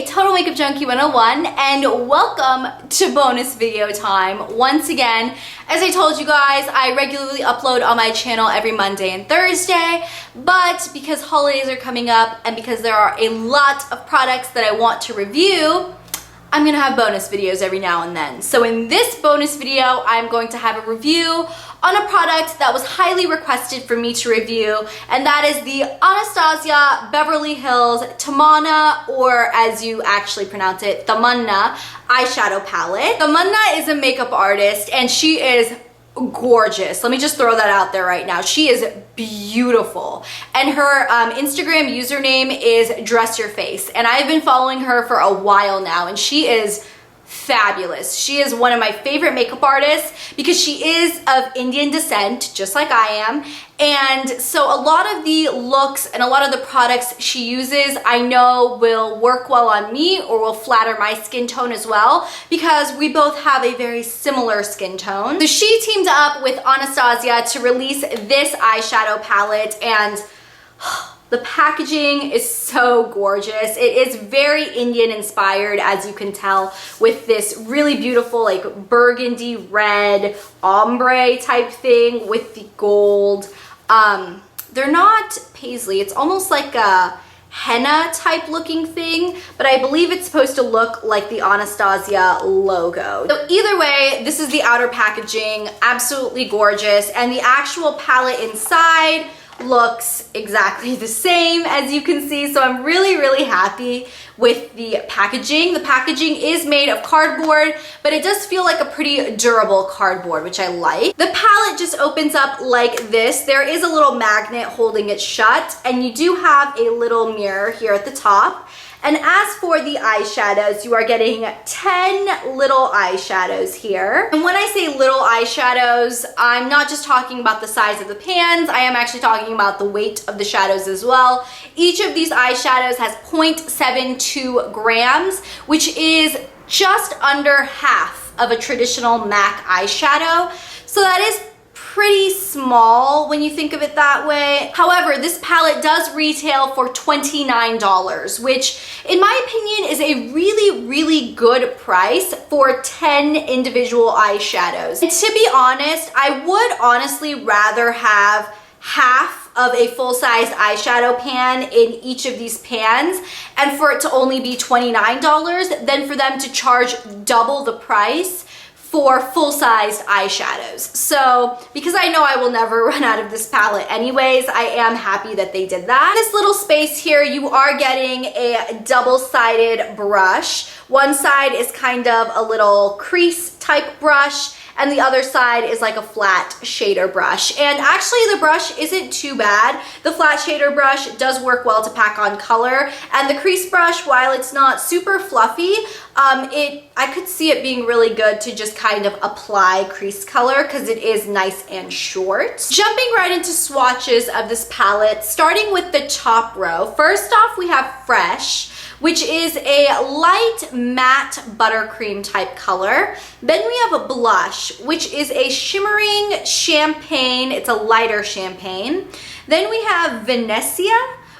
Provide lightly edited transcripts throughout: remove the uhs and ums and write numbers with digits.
Total Makeup Junkie 101, and welcome to bonus video time. Once again, as I told you guys, I regularly upload on my channel every Monday and Thursday, but because holidays are coming up and because there are a lot of products that I want to review, I'm gonna have bonus videos every now and then. So in this bonus video, I'm going to have a review on a product that was highly requested for me to review, and that is the Anastasia Beverly Hills Tamanna, or as you actually pronounce it, Tamanna Eyeshadow Palette. Tamanna is a makeup artist and she is gorgeous. Let me just throw that out there right now. She is beautiful, and her Instagram username is Dress Your Face, and I've been following her for a while now, and she is fabulous. She is one of my favorite makeup artists because she is of Indian descent, just like I am, and so a lot of the looks and a lot of the products she uses I know will work well on me or will flatter my skin tone as well, because we both have a very similar skin tone. So she teamed up with Anastasia to release this eyeshadow palette, and the packaging is so gorgeous. It is very Indian inspired, as you can tell, with this really beautiful like burgundy red ombre type thing with the gold. They're not paisley, it's almost like a henna type looking thing, but I believe it's supposed to look like the Anastasia logo. So either way, this is the outer packaging, absolutely gorgeous, and the actual palette inside looks exactly the same, as you can see. So I'm really happy with the packaging. The packaging is made of cardboard, but it does feel like a pretty durable cardboard, which I like. The palette just opens up like this. There is a little magnet holding it shut, and you do have a little mirror here at the top. And as for the eyeshadows, you are getting 10 little eyeshadows here. And when I say little eyeshadows, I'm not just talking about the size of the pans, I am actually talking about the weight of the shadows as well. Each of these eyeshadows has 0.72 grams, which is just under half of a traditional MAC eyeshadow. So that is pretty small when you think of it that way. However, this palette does retail for $29, which in my opinion is a really good price for 10 individual eyeshadows. And to be honest, I would honestly rather have half of a full-size eyeshadow pan in each of these pans and for it to only be $29 than for them to charge double the price for full-sized eyeshadows. So because I know I will never run out of this palette anyways, I am happy that they did that. This little space here, you are getting a double-sided brush. One side is kind of a little crease type brush, and the other side is like a flat shader brush. And actually the brush isn't too bad. The flat shader brush does work well to pack on color, and the crease brush, while it's not super fluffy, I could see it being really good to just kind of apply crease color because it is nice and short. Jumping right into swatches of this palette, starting with the top row. First off, we have Fresh, which is a light matte buttercream type color. Then we have a blush, which is a shimmering champagne. It's a lighter champagne. Then we have Venetia,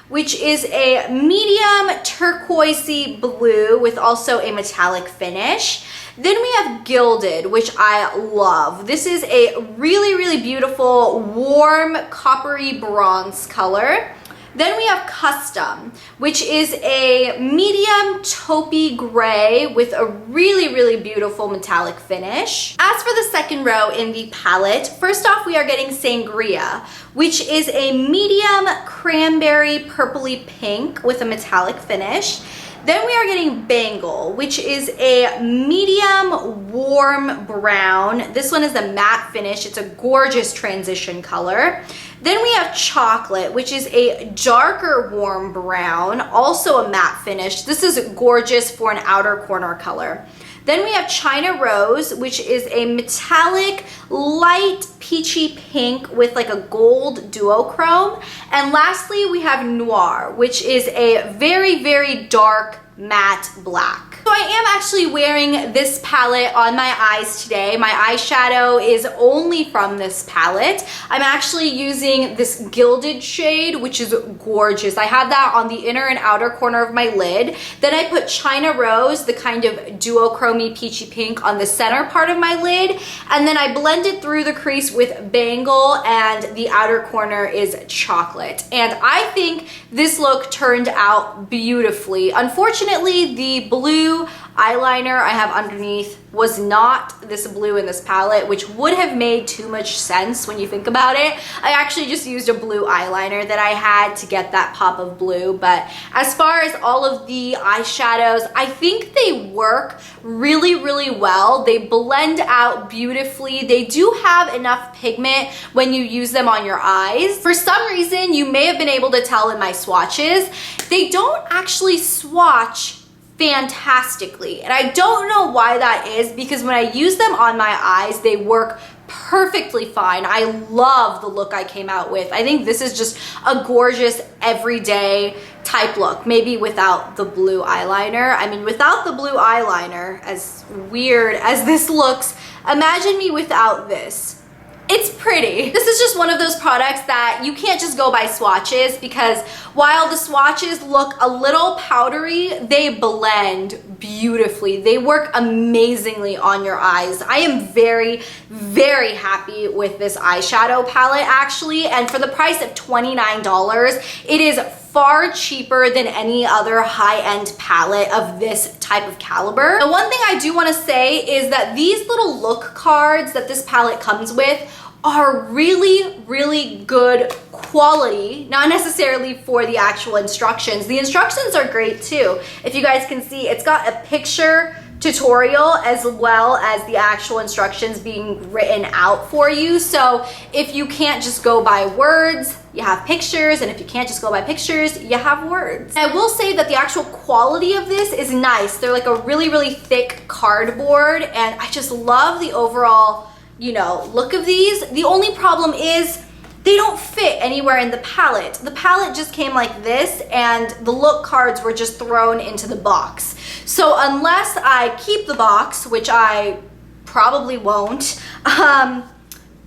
which is a medium turquoisey blue with also a metallic finish. Then we have Gilded, which I love. This is a really beautiful warm coppery bronze color. Then we have Custom, which is a medium taupey gray with a really beautiful metallic finish. As for the second row in the palette, first off we are getting Sangria, which is a medium cranberry purpley pink with a metallic finish. Then we are getting Bangle, which is a medium warm brown. This one is a matte finish. It's a gorgeous transition color. Then we have Chocolate, which is a darker warm brown, also a matte finish. This is gorgeous for an outer corner color. Then we have China Rose, which is a metallic light peachy pink with like a gold duochrome. And lastly, we have Noir, which is a very dark matte black. So I am actually wearing this palette on my eyes today. My eyeshadow is only from this palette. I'm actually using this gilded shade, which is gorgeous. I have that on the inner and outer corner of my lid. Then I put China Rose, the kind of duochromy peachy pink, on the center part of my lid. And then I blended through the crease with Bangle, and the outer corner is chocolate. And I think this look turned out beautifully. Unfortunately, the blue eyeliner I have underneath was not this blue in this palette, which would have made too much sense when you think about it. I actually just used a blue eyeliner that I had to get that pop of blue. But as far as all of the eyeshadows, I think they work really, really well. They blend out beautifully. They do have enough pigment when you use them on your eyes. For some reason, you may have been able to tell in my swatches, they don't actually swatch fantastically. And I don't know why that is, because when I use them on my eyes, they work perfectly fine. I love the look I came out with. I think this is just a gorgeous everyday type look, maybe without the blue eyeliner. I mean, without the blue eyeliner, as weird as this looks, imagine me without this. It's pretty. This is just one of those products that you can't just go by swatches, because while the swatches look a little powdery, they blend beautifully. They work amazingly on your eyes. I am very, very happy with this eyeshadow palette actually, and for the price of $29, it is far cheaper than any other high-end palette of this type of caliber. The one thing I do want to say is that these little look cards that this palette comes with are really, really good quality, not necessarily for the actual instructions. The instructions are great too. If you guys can see, it's got a picture tutorial as well as the actual instructions being written out for you. So if you can't just go by words, you have pictures, and if you can't just go by pictures, you have words. I will say that the actual quality of this is nice. They're like a really, really thick cardboard, and I just love the overall, you know, look of these. The only problem is they don't fit anywhere in the palette. The palette just came like this, and the look cards were just thrown into the box. So unless I keep the box, which I probably won't,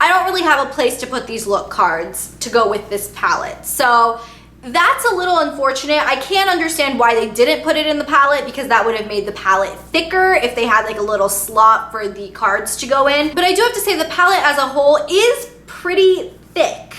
I don't really have a place to put these look cards to go with this palette. So that's a little unfortunate. I can't understand why they didn't put it in the palette, because that would have made the palette thicker if they had like a little slot for the cards to go in. But I do have to say the palette as a whole is pretty thick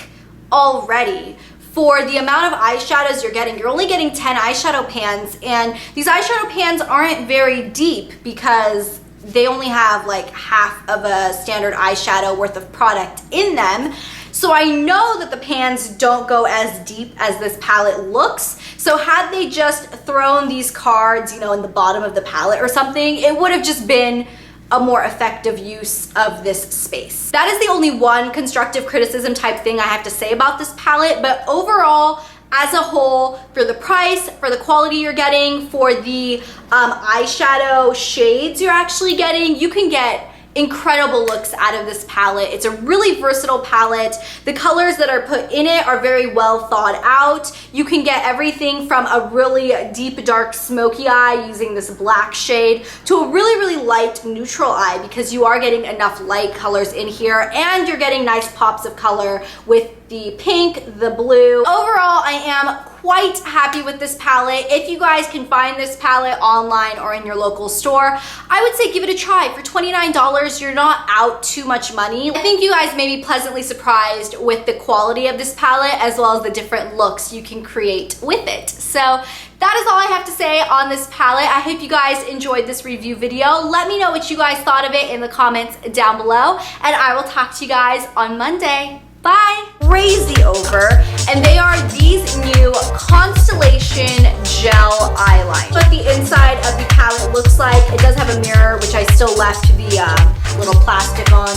already for the amount of eyeshadows you're getting. You're only getting 10 eyeshadow pans, and these eyeshadow pans aren't very deep because they only have like half of a standard eyeshadow worth of product in them. So I know that the pans don't go as deep as this palette looks. So had they just thrown these cards, you know, in the bottom of the palette or something, it would have just been a more effective use of this space. That is the only one constructive criticism type thing I have to say about this palette, but overall, as a whole, for the price, for the quality you're getting, for the eyeshadow shades you're actually getting, you can get incredible looks out of this palette. It's a really versatile palette. The colors that are put in it are very well thought out. You can get everything from a really deep dark smoky eye using this black shade to a really, really light neutral eye, because you are getting enough light colors in here, and you're getting nice pops of color with the pink, the blue. Overall, I am quite happy with this palette. If you guys can find this palette online or in your local store, I would say give it a try. For $29, you're not out too much money. I think you guys may be pleasantly surprised with the quality of this palette, as well as the different looks you can create with it. So that is all I have to say on this palette. I hope you guys enjoyed this review video. Let me know what you guys thought of it in the comments down below, and I will talk to you guys on Monday. Bye! Crazy over, and they are these new Constellation Gel Eyeliner. What the inside of the palette looks like. It does have a mirror, which I still left the little plastic on.